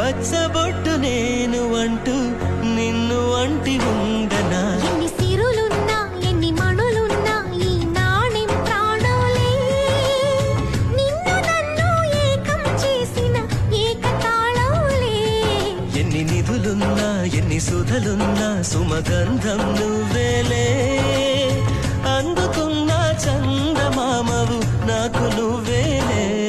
పచ్చబొట్టు నేను అంటూ నిన్ను అంటి ఉండనా. ఎన్ని సిరులున్నా ఎన్ని మణులున్నా ఈ నాణెం ప్రాణాలే. నిన్ను నన్ను ఏకం చేసిన ఏకతాళాలే. ఎన్ని నిధులున్నా ఎన్ని సుధలున్నా సుమగంధం నువ్వేలే. అందుకున్న చందమామవు నాకు నువ్వేలే.